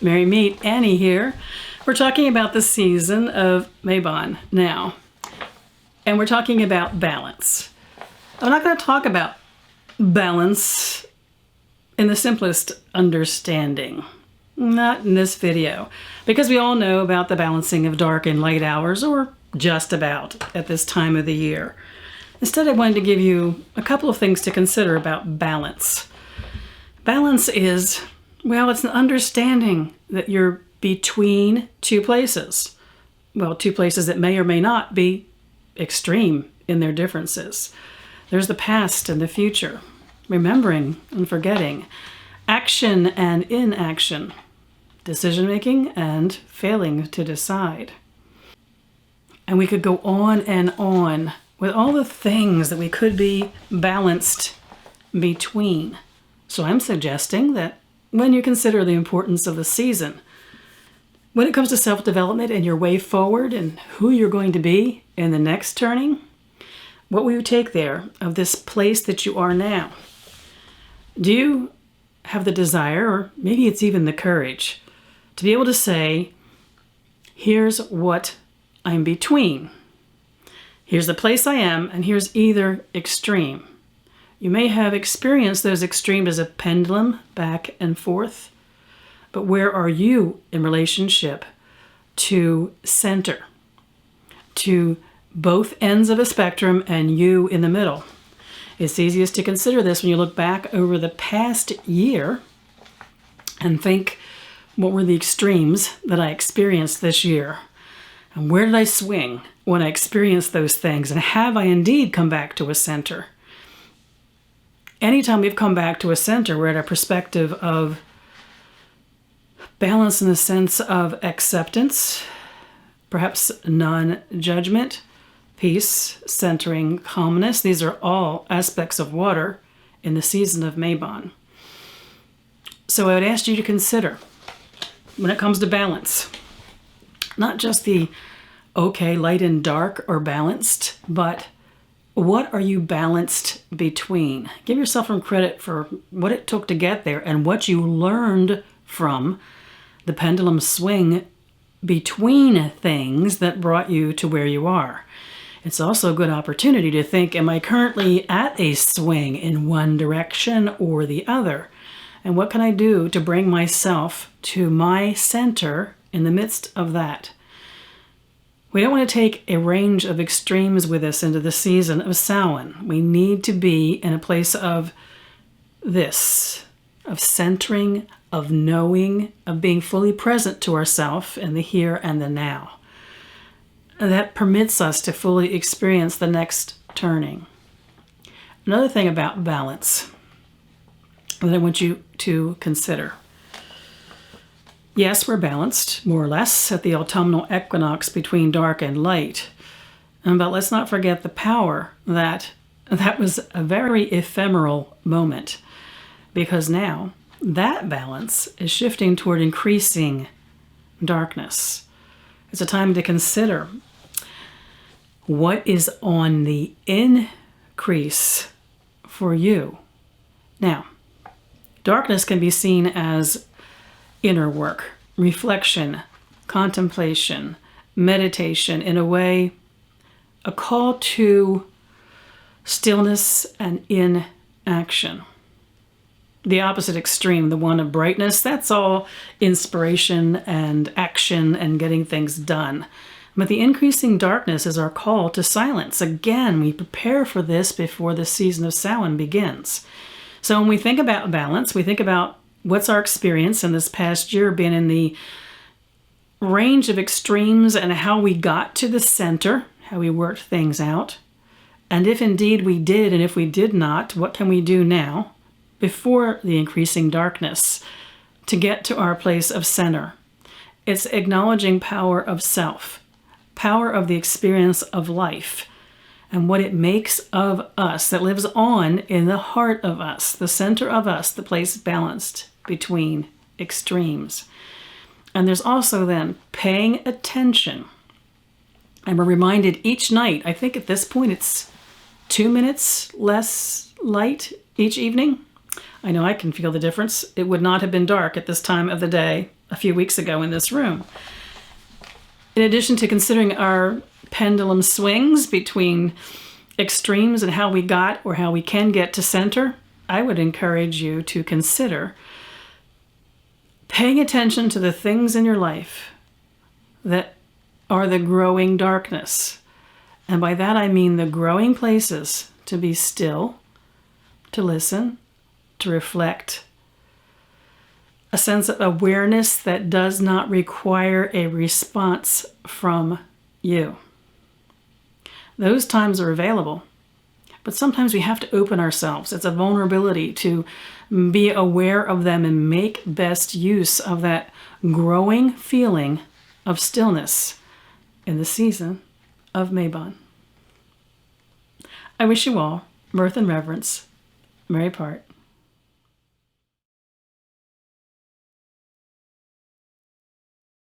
Merry Meet, Annie here. We're talking about the season of Mabon now, and we're talking about balance. I'm not going to talk about balance in the simplest understanding, not in this video, because we all know about the balancing of dark and light hours, or just about at this time of the year. Instead, I wanted to give you a couple of things to consider about balance. Balance is, well, it's an understanding that you're between two places. Well, two places that may or may not be extreme in their differences. There's the past and the future, remembering and forgetting, action and inaction, decision-making and failing to decide. And we could go on and on with all the things that we could be balanced between. So I'm suggesting that when you consider the importance of the season, when it comes to self-development and your way forward and who you're going to be in the next turning, what will you take there of this place that you are now? Do you have the desire, or maybe it's even the courage, to be able to say, here's what I'm between. Here's the place I am, and here's either extreme. You may have experienced those extremes as a pendulum, back and forth, but where are you in relationship to center, to both ends of a spectrum and you in the middle? It's easiest to consider this when you look back over the past year and think, what were the extremes that I experienced this year? And where did I swing when I experienced those things? And have I indeed come back to a center? Anytime we've come back to a center, we're at a perspective of balance in the sense of acceptance, perhaps non-judgment, peace, centering, calmness. These are all aspects of water in the season of Mabon. So I would ask you to consider, when it comes to balance, not just the okay, light and dark or balanced, but what are you balanced between? Give yourself some credit for what it took to get there and what you learned from the pendulum swing between things that brought you to where you are. It's also a good opportunity to think, am I currently at a swing in one direction or the other? And what can I do to bring myself to my center in the midst of that? We don't want to take a range of extremes with us into the season of Samhain. We need to be in a place of this, of centering, of knowing, of being fully present to ourselves in the here and the now. And that permits us to fully experience the next turning. Another thing about balance that I want you to consider. Yes, we're balanced, more or less, at the autumnal equinox between dark and light. But let's not forget the power that was a very ephemeral moment, because now that balance is shifting toward increasing darkness. It's a time to consider what is on the increase for you. Now, darkness can be seen as inner work, reflection, contemplation, meditation, in a way, a call to stillness and inaction. The opposite extreme, the one of brightness, that's all inspiration and action and getting things done. But the increasing darkness is our call to silence. Again, we prepare for this before the season of Samhain begins. So when we think about balance, we think about what's our experience in this past year been in the range of extremes and how we got to the center, how we worked things out. And if indeed we did, and if we did not, what can we do now before the increasing darkness to get to our place of center? It's acknowledging power of self, power of the experience of life, and what it makes of us that lives on in the heart of us, the center of us, the place balanced between extremes. And there's also then paying attention. And we're reminded each night, I think at this point it's 2 minutes less light each evening. I know I can feel the difference. It would not have been dark at this time of the day a few weeks ago in this room. In addition to considering our pendulum swings between extremes and how we got or how we can get to center, I would encourage you to consider paying attention to the things in your life that are the growing darkness. And by that I mean the growing places to be still, to listen, to reflect, a sense of awareness that does not require a response from you. Those times are available, but sometimes we have to open ourselves. It's a vulnerability to be aware of them and make best use of that growing feeling of stillness in the season of Mabon. I wish you all mirth and reverence. Mary Part.